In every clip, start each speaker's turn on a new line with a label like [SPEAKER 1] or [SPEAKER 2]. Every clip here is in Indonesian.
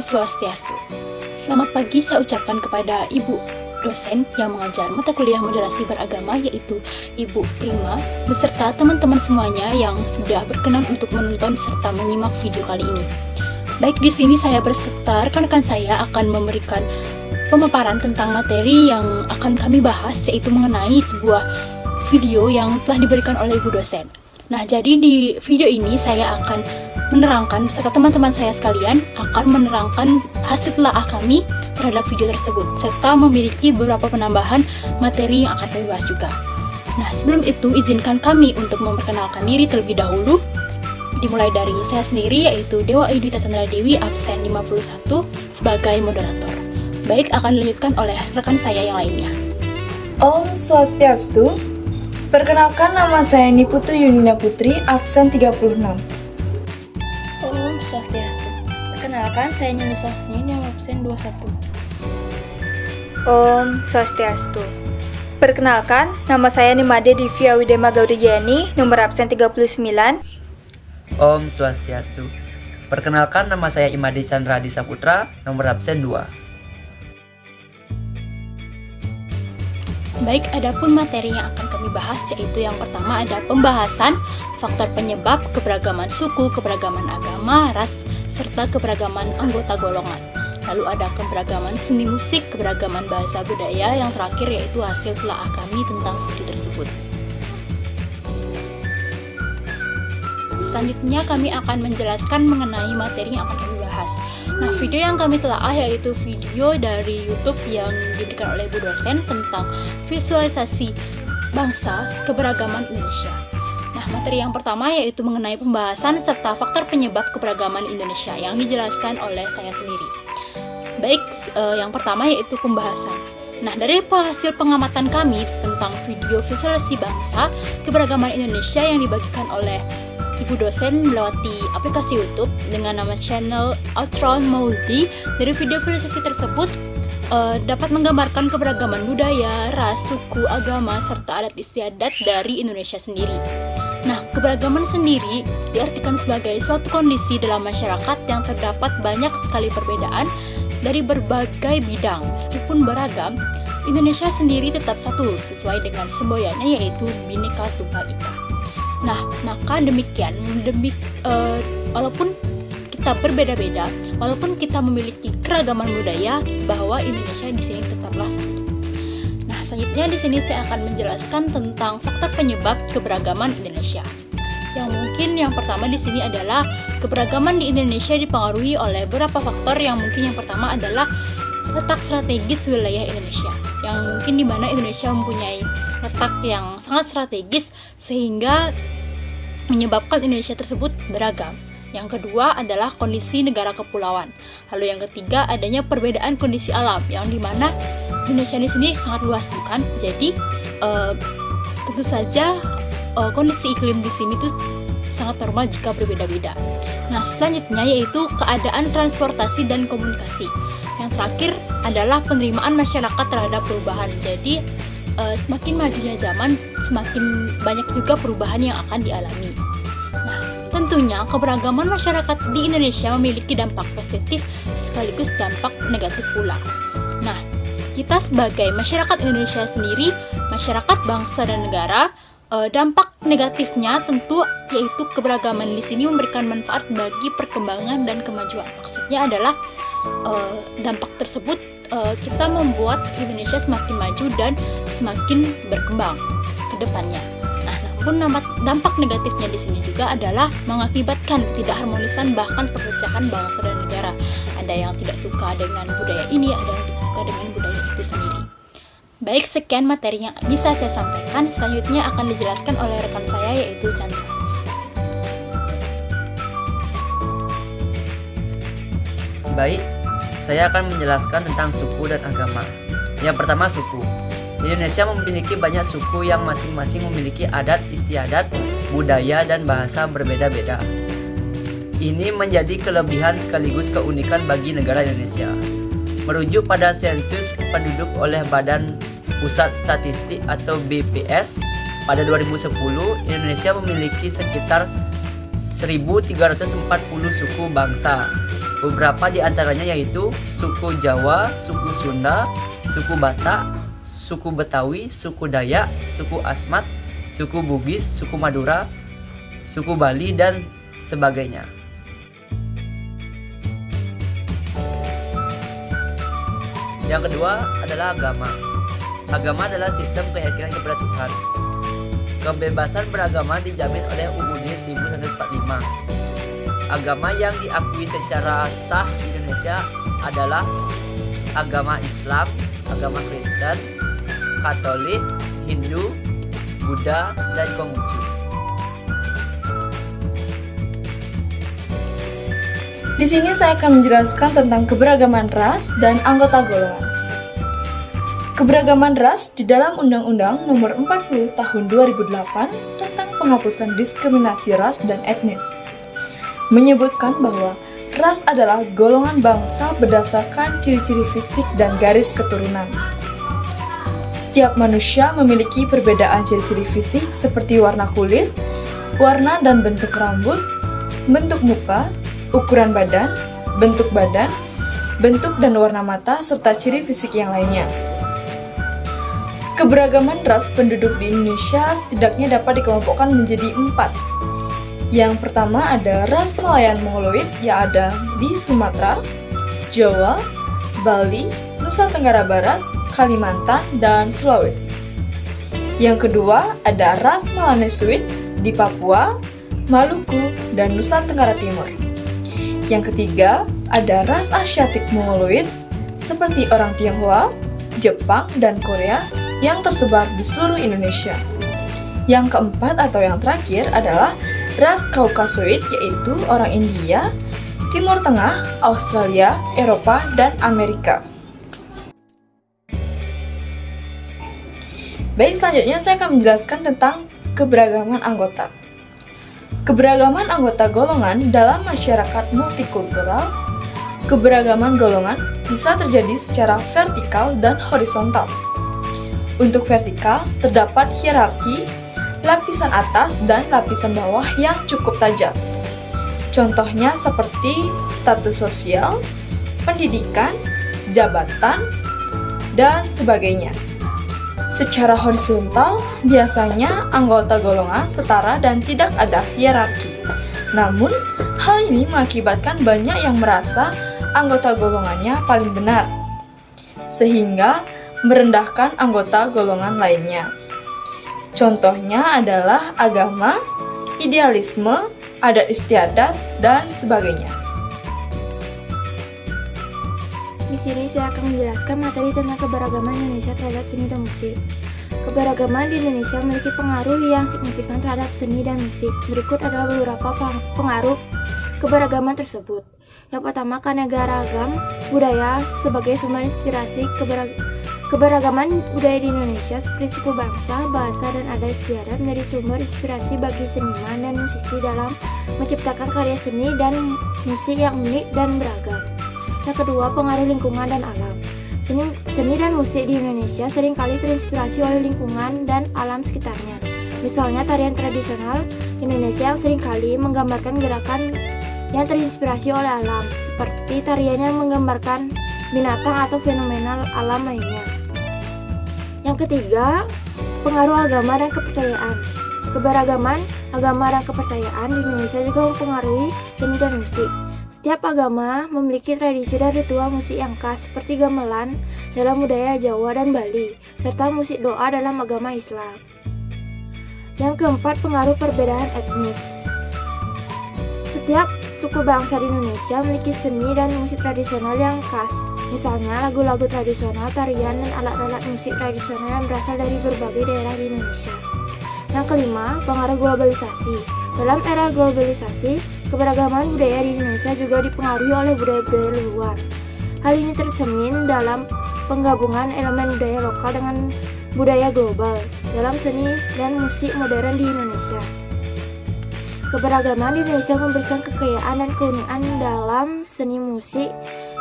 [SPEAKER 1] Swastiastu. Selamat pagi saya ucapkan kepada Ibu dosen yang mengajar mata kuliah moderasi beragama, yaitu Ibu Prima, beserta teman-teman semuanya yang sudah berkenan untuk menonton serta menyimak video kali ini. Baik, di sini saya berserta rekan-rekan saya akan memberikan pemaparan tentang materi yang akan kami bahas, yaitu mengenai sebuah video yang telah diberikan oleh Ibu dosen. Nah, jadi di video ini saya akan menerangkan beserta teman-teman saya sekalian akan menerangkan hasil telaah kami terhadap video tersebut serta memiliki beberapa penambahan materi yang akan kami bahas juga. Nah, sebelum itu izinkan kami untuk memperkenalkan diri terlebih dahulu. Dimulai dari saya sendiri, yaitu Dewa Ayu Dita Chandra Dewi, absen 51 sebagai moderator. Baik, akan dilanjutkan oleh rekan saya yang lainnya.
[SPEAKER 2] Om Swastiastu. Perkenalkan, nama saya Niputu Yunina Putri, absen 36.
[SPEAKER 3] Om Swastiastu. Perkenalkan, saya Nini Sasnin yang absen 21.
[SPEAKER 4] Om Swastiastu. Perkenalkan, nama saya Nimade Divya Widema Gaudijani, nomor absen 39.
[SPEAKER 5] Om Swastiastu. Perkenalkan, nama saya Imade Chandra Adi Saputra, nomor absen 2.
[SPEAKER 1] Baik, adapun materi yang akan kami bahas, yaitu yang pertama ada pembahasan faktor penyebab keberagaman suku, keberagaman agama, ras, serta keberagaman anggota golongan. Lalu ada keberagaman seni musik, keberagaman bahasa budaya, yang terakhir yaitu hasil telaah kami tentang video tersebut. Selanjutnya kami akan menjelaskan mengenai materi yang akan kami bahas. Nah, video yang kami telaah yaitu video dari YouTube yang diberikan oleh Bu dosen tentang visualisasi bangsa keberagaman Indonesia. Nah, materi yang pertama yaitu mengenai pembahasan serta faktor penyebab keberagaman Indonesia yang dijelaskan oleh saya sendiri. Baik, yang pertama yaitu pembahasan. Nah, dari hasil pengamatan kami tentang video visualisasi bangsa keberagaman Indonesia yang dibagikan oleh Ibu dosen melewati aplikasi YouTube dengan nama channel Outron Maudi, dari video visualisasi tersebut dapat menggambarkan keberagaman budaya, ras, suku, agama, serta adat istiadat dari Indonesia sendiri. Nah, keberagaman sendiri diartikan sebagai suatu kondisi dalam masyarakat yang terdapat banyak sekali perbedaan dari berbagai bidang. Meskipun beragam, Indonesia sendiri tetap satu sesuai dengan semboyannya, yaitu Bhinneka Tunggal Ika. Nah, maka demikian, walaupun kita berbeda-beda, walaupun kita memiliki keragaman budaya, bahwa Indonesia di sini tetaplah satu. Nah, selanjutnya di sini saya akan menjelaskan tentang faktor penyebab keberagaman Indonesia. Yang mungkin yang pertama di sini adalah keberagaman di Indonesia dipengaruhi oleh beberapa faktor. Yang mungkin yang pertama adalah letak strategis wilayah Indonesia, yang mungkin di mana Indonesia mempunyai letak yang sangat strategis sehingga menyebabkan Indonesia tersebut beragam. Yang kedua adalah kondisi negara kepulauan. Lalu yang ketiga adanya perbedaan kondisi alam, yang dimana Indonesia di sini sangat luas, bukan? Jadi tentu saja kondisi iklim di sini tuh sangat normal jika berbeda-beda. Nah, selanjutnya yaitu keadaan transportasi dan komunikasi. Yang terakhir adalah penerimaan masyarakat terhadap perubahan. Jadi semakin majunya zaman, semakin banyak juga perubahan yang akan dialami. Nah, tentunya keberagaman masyarakat di Indonesia memiliki dampak positif sekaligus dampak negatif pula. Nah, kita sebagai masyarakat Indonesia sendiri, masyarakat bangsa dan negara, dampak negatifnya tentu yaitu keberagaman di sini memberikan manfaat bagi perkembangan dan kemajuan. Maksudnya adalah dampak tersebut kita membuat Indonesia semakin maju dan semakin berkembang ke depannya. Nah, namun dampak negatifnya di sini juga adalah mengakibatkan ketidakharmonisan bahkan perpecahan bangsa dan negara. Ada yang tidak suka dengan budaya ini, ada yang tidak suka dengan budaya itu sendiri. Baik, sekian materi yang bisa saya sampaikan. Selanjutnya akan dijelaskan oleh rekan saya, yaitu Chandra.
[SPEAKER 5] Baik, saya akan menjelaskan tentang suku dan agama. Yang pertama, suku. Indonesia memiliki banyak suku yang masing-masing memiliki adat istiadat, budaya, dan bahasa berbeda-beda. Ini menjadi kelebihan sekaligus keunikan bagi negara Indonesia. Merujuk pada sensus penduduk oleh Badan Pusat Statistik atau BPS, pada 2010 Indonesia memiliki sekitar 1.340 suku bangsa. Beberapa di antaranya yaitu suku Jawa, suku Sunda, suku Batak, suku Betawi, suku Dayak, suku Asmat, suku Bugis, suku Madura, suku Bali, dan sebagainya. Yang kedua adalah agama. Agama adalah sistem keyakinan kepada Tuhan. Kebebasan beragama dijamin oleh UUD 1945. Agama yang diakui secara sah di Indonesia adalah agama Islam, agama Kristen, Katolik, Hindu, Buddha, dan Konghucu.
[SPEAKER 2] Di sini saya akan menjelaskan tentang keberagaman ras dan anggota golongan. Keberagaman ras di dalam Undang-Undang Nomor 40 Tahun 2008 tentang penghapusan diskriminasi ras dan etnis menyebutkan bahwa ras adalah golongan bangsa berdasarkan ciri-ciri fisik dan garis keturunan. Setiap manusia memiliki perbedaan ciri-ciri fisik seperti warna kulit, warna dan bentuk rambut, bentuk muka, ukuran badan, bentuk dan warna mata, serta ciri fisik yang lainnya. Keberagaman ras penduduk di Indonesia setidaknya dapat dikelompokkan menjadi 4. Yang pertama ada ras Malayan Mongoloid yang ada di Sumatera, Jawa, Bali, Nusa Tenggara Barat, Kalimantan, dan Sulawesi. Yang kedua ada ras Melanesuit di Papua, Maluku, dan Nusa Tenggara Timur. Yang ketiga, ada ras Asiatik Mongoloid seperti orang Tionghoa, Jepang, dan Korea yang tersebar di seluruh Indonesia. Yang keempat atau yang terakhir adalah ras Kaukasoid yaitu orang India, Timur Tengah, Australia, Eropa, dan Amerika. Baik, selanjutnya saya akan menjelaskan tentang keberagaman anggota. Keberagaman anggota golongan dalam masyarakat multikultural. Keberagaman golongan bisa terjadi secara vertikal dan horizontal. Untuk vertikal, terdapat hierarki, lapisan atas dan lapisan bawah yang cukup tajam. Contohnya seperti status sosial, pendidikan, jabatan, dan sebagainya. Secara horizontal, biasanya anggota golongan setara dan tidak ada hierarki. Namun, hal ini mengakibatkan banyak yang merasa anggota golongannya paling benar, sehingga merendahkan anggota golongan lainnya. Contohnya adalah agama, idealisme, adat istiadat, dan sebagainya.
[SPEAKER 3] Di sini saya akan menjelaskan materi tentang keberagaman Indonesia terhadap seni dan musik. Keberagaman di Indonesia memiliki pengaruh yang signifikan terhadap seni dan musik. Berikut adalah beberapa pengaruh keberagaman tersebut. Yang pertama, keanekaragaman budaya sebagai sumber inspirasi. Keberagaman budaya di Indonesia seperti suku bangsa, bahasa, dan adat istiadat menjadi sumber inspirasi bagi seniman dan musisi dalam menciptakan karya seni dan musik yang unik dan beragam. Yang kedua, pengaruh lingkungan dan alam. Seni dan musik di Indonesia seringkali terinspirasi oleh lingkungan dan alam sekitarnya. Misalnya tarian tradisional Indonesia yang seringkali menggambarkan gerakan yang terinspirasi oleh alam, seperti tarian yang menggambarkan binatang atau fenomena alam lainnya. Yang ketiga, pengaruh agama dan kepercayaan. Keberagaman agama dan kepercayaan di Indonesia juga mempengaruhi seni dan musik. Setiap agama memiliki tradisi dan ritual musik yang khas seperti gamelan dalam budaya Jawa dan Bali, serta musik doa dalam agama Islam. Yang keempat, pengaruh perbedaan etnis. Setiap suku bangsa di Indonesia memiliki seni dan musik tradisional yang khas. Misalnya lagu-lagu tradisional, tarian, dan alat-alat musik tradisional yang berasal dari berbagai daerah di Indonesia. Yang kelima, pengaruh globalisasi. Dalam era globalisasi, keberagaman budaya di Indonesia juga dipengaruhi oleh budaya-budaya luar. Hal ini tercermin dalam penggabungan elemen budaya lokal dengan budaya global dalam seni dan musik modern di Indonesia. Keberagaman di Indonesia memberikan kekayaan dan keunikan dalam seni musik.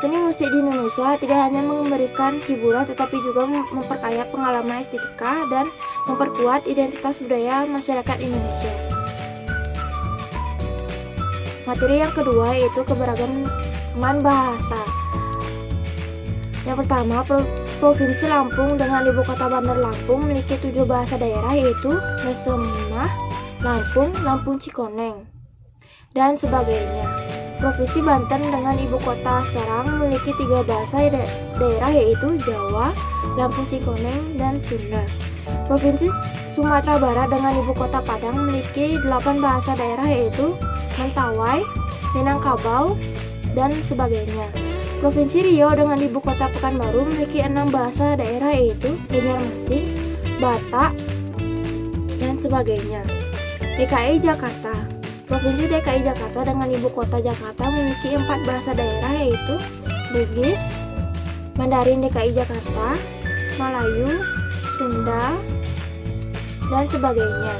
[SPEAKER 3] Seni musik di Indonesia tidak hanya memberikan hiburan tetapi juga memperkaya pengalaman estetika dan memperkuat identitas budaya masyarakat Indonesia. Materi yang kedua yaitu keberagaman bahasa. Yang pertama, Provinsi Lampung dengan ibu kota Bandar Lampung memiliki 7 bahasa daerah, yaitu Lesemah, Lampung, Lampung Cikoneng, dan sebagainya. Provinsi Banten dengan ibu kota Serang memiliki 3 bahasa daerah, yaitu Jawa, Lampung Cikoneng, dan Sunda. Provinsi Sumatera Barat dengan ibu kota Padang memiliki 8 bahasa daerah, yaitu Mentawai, Minangkabau, dan sebagainya. Provinsi Riau dengan ibu kota Pekanbaru memiliki 6 bahasa daerah, yaitu Banjarmasin, Batak, dan sebagainya. DKI Jakarta. Provinsi DKI Jakarta dengan ibu kota Jakarta memiliki 4 bahasa daerah, yaitu Bugis, Mandarin DKI Jakarta, Melayu, Sunda, dan sebagainya.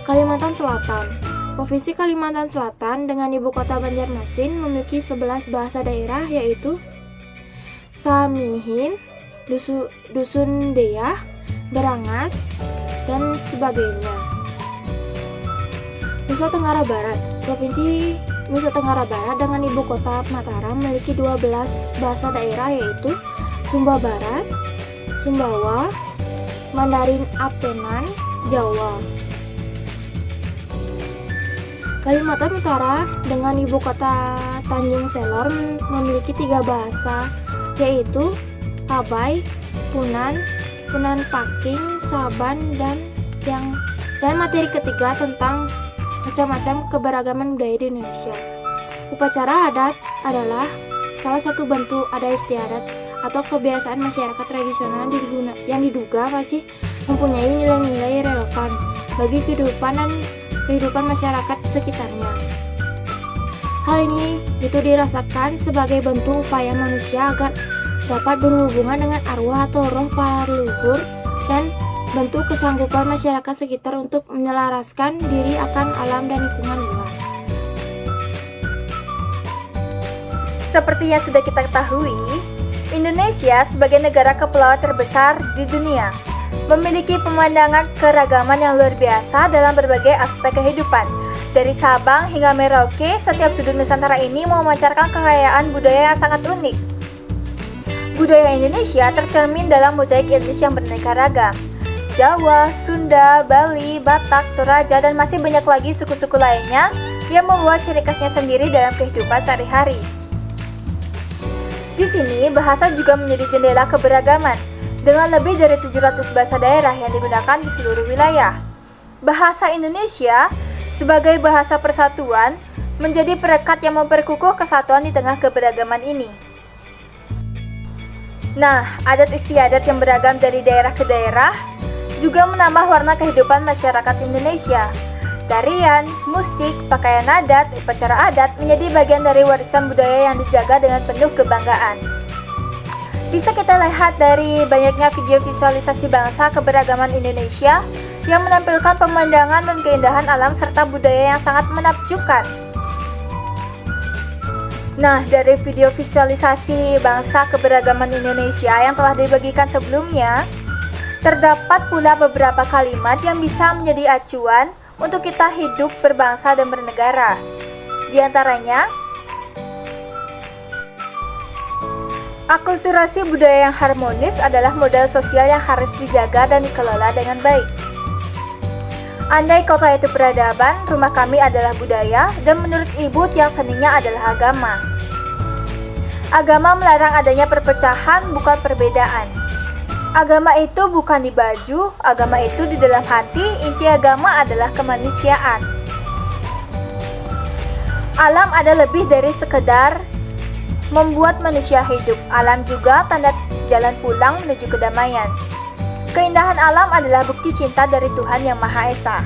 [SPEAKER 3] Kalimantan Selatan. Provinsi Kalimantan Selatan dengan ibu kota Banjarmasin memiliki 11 bahasa daerah, yaitu Samihin, Dusun Deyah, Berangas, dan sebagainya. Nusa Tenggara Barat. Provinsi Nusa Tenggara Barat dengan ibu kota Mataram memiliki 12 bahasa daerah, yaitu Sumba Barat, Sumbawa, Mandarin Apenan, Jawa. Kalimantan Utara dengan ibu kota Tanjung Selor memiliki 3 bahasa, yaitu Pabai, Punan Paking, Saban, dan materi ketiga tentang macam-macam keberagaman budaya di Indonesia. Upacara adat adalah salah satu bentuk adat istiadat atau kebiasaan masyarakat tradisional yang diduga masih mempunyai nilai-nilai relevan bagi kehidupan masyarakat sekitarnya. Hal ini itu dirasakan sebagai bentuk upaya manusia agar dapat berhubungan dengan arwah atau roh para leluhur dan bentuk kesanggupan masyarakat sekitar untuk menyelaraskan diri akan alam dan lingkungan luas.
[SPEAKER 4] Seperti yang sudah kita ketahui, Indonesia sebagai negara kepulauan terbesar di dunia memiliki pemandangan keragaman yang luar biasa dalam berbagai aspek kehidupan. Dari Sabang hingga Merauke, setiap sudut Nusantara ini memancarkan kekayaan budaya yang sangat unik. Budaya Indonesia tercermin dalam mozaik etnis yang beraneka ragam. Jawa, Sunda, Bali, Batak, Toraja, dan masih banyak lagi suku-suku lainnya yang membuat ciri khasnya sendiri dalam kehidupan sehari-hari. Di sini, bahasa juga menjadi jendela keberagaman, dengan lebih dari 700 bahasa daerah yang digunakan di seluruh wilayah. Bahasa Indonesia, sebagai bahasa persatuan, menjadi perekat yang memperkukuh kesatuan di tengah keberagaman ini. Nah, adat istiadat yang beragam dari daerah ke daerah juga menambah warna kehidupan masyarakat Indonesia. Tarian, musik, pakaian adat, upacara adat menjadi bagian dari warisan budaya yang dijaga dengan penuh kebanggaan. Bisa kita lihat dari banyaknya video visualisasi bangsa keberagaman Indonesia yang menampilkan pemandangan dan keindahan alam serta budaya yang sangat menakjubkan. Nah, dari video visualisasi bangsa keberagaman Indonesia yang telah dibagikan sebelumnya, terdapat pula beberapa kalimat yang bisa menjadi acuan untuk kita hidup berbangsa dan bernegara. Di antaranya, akulturasi budaya yang harmonis adalah modal sosial yang harus dijaga dan dikelola dengan baik. Andai kota itu peradaban, rumah kami adalah budaya, dan menurut Ibu tiang seninya adalah agama. Agama melarang adanya perpecahan, bukan perbedaan. Agama itu bukan di baju, agama itu di dalam hati. Inti agama adalah kemanusiaan. Alam ada lebih dari sekedar membuat manusia hidup. Alam juga tanda jalan pulang menuju kedamaian. Keindahan alam adalah bukti cinta dari Tuhan Yang Maha Esa.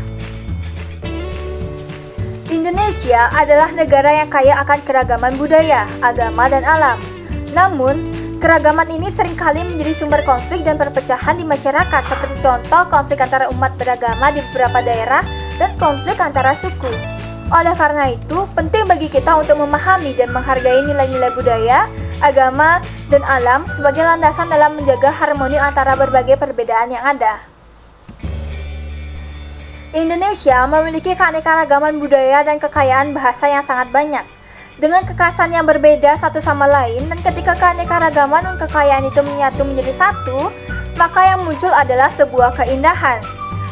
[SPEAKER 4] Indonesia adalah negara yang kaya akan keragaman budaya, agama, dan alam. Namun, keragaman ini seringkali menjadi sumber konflik dan perpecahan di masyarakat, seperti contoh konflik antara umat beragama di beberapa daerah dan konflik antara suku. Oleh karena itu, penting bagi kita untuk memahami dan menghargai nilai-nilai budaya, agama, dan alam sebagai landasan dalam menjaga harmoni antara berbagai perbedaan yang ada. Indonesia memiliki keanekaragaman budaya dan kekayaan bahasa yang sangat banyak. dengan kekhasan yang berbeda satu sama lain, dan ketika keanekaragaman dan kekayaan itu menyatu menjadi satu, maka yang muncul adalah sebuah keindahan.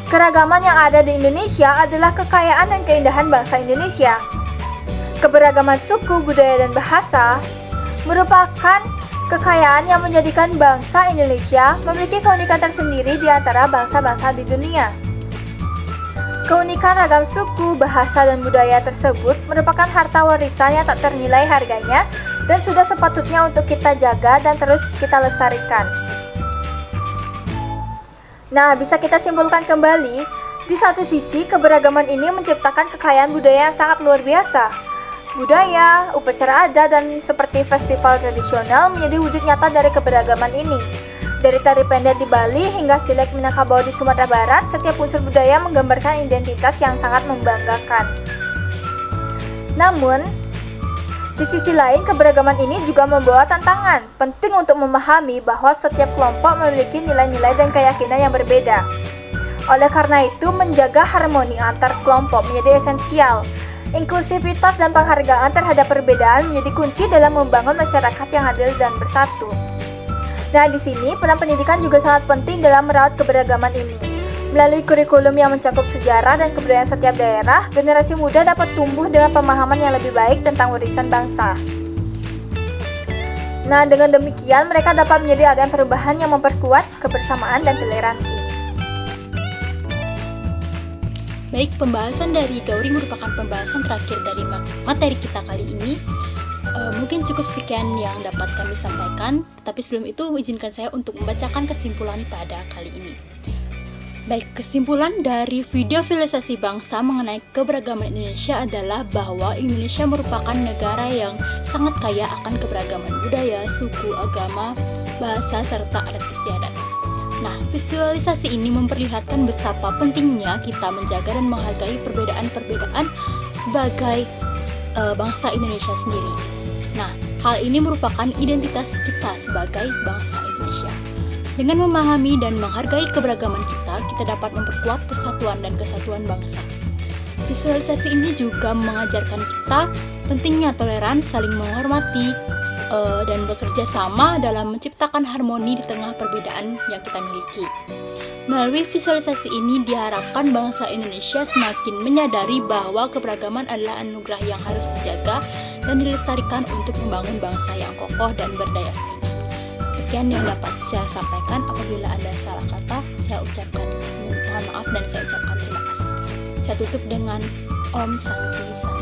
[SPEAKER 4] Keragaman yang ada di Indonesia adalah kekayaan dan keindahan bangsa Indonesia. Keberagaman suku, budaya, dan bahasa merupakan kekayaan yang menjadikan bangsa Indonesia memiliki keunikan tersendiri di antara bangsa-bangsa di dunia. Keunikan ragam suku, bahasa, dan budaya tersebut merupakan harta warisan yang tak ternilai harganya dan sudah sepatutnya untuk kita jaga dan terus kita lestarikan. Nah, bisa kita simpulkan kembali, di satu sisi keberagaman ini menciptakan kekayaan budaya yang sangat luar biasa. Budaya, upacara adat, dan seperti festival tradisional menjadi wujud nyata dari keberagaman ini. Dari tari pendek di Bali hingga silek Minangkabau di Sumatera Barat, setiap unsur budaya menggambarkan identitas yang sangat membanggakan. Namun, di sisi lain keberagaman ini juga membawa tantangan. Penting untuk memahami bahwa setiap kelompok memiliki nilai-nilai dan keyakinan yang berbeda. Oleh karena itu, menjaga harmoni antar kelompok menjadi esensial. Inklusivitas dan penghargaan terhadap perbedaan menjadi kunci dalam membangun masyarakat yang adil dan bersatu. Nah, di sini peran pendidikan juga sangat penting dalam merawat keberagaman ini. Melalui kurikulum yang mencakup sejarah dan kebudayaan setiap daerah, generasi muda dapat tumbuh dengan pemahaman yang lebih baik tentang warisan bangsa. Nah, dengan demikian mereka dapat menjadi agen perubahan yang memperkuat kebersamaan dan toleransi.
[SPEAKER 1] Baik, pembahasan dari Gauri merupakan pembahasan terakhir dari materi kita kali ini. Mungkin cukup sekian yang dapat kami sampaikan, tapi sebelum itu izinkan saya untuk membacakan kesimpulan pada kali ini. Baik, kesimpulan dari video filosofi bangsa mengenai keberagaman Indonesia adalah bahwa Indonesia merupakan negara yang sangat kaya akan keberagaman budaya, suku, agama, bahasa, serta adat istiadat. Nah, visualisasi ini memperlihatkan betapa pentingnya kita menjaga dan menghargai perbedaan-perbedaan sebagai bangsa Indonesia sendiri. Nah, hal ini merupakan identitas kita sebagai bangsa Indonesia. Dengan memahami dan menghargai keberagaman kita dapat memperkuat persatuan dan kesatuan bangsa. Visualisasi ini juga mengajarkan kita pentingnya toleran, saling menghormati, dan bekerja sama dalam menciptakan harmoni di tengah perbedaan yang kita miliki. Melalui visualisasi ini diharapkan bangsa Indonesia semakin menyadari bahwa keberagaman adalah anugerah yang harus dijaga dan dilestarikan untuk membangun bangsa yang kokoh dan berdaya saing. Sekian yang dapat saya sampaikan. Apabila ada salah kata, saya ucapkan mohon maaf dan saya ucapkan terima kasih. Saya tutup dengan Om Santi Santi.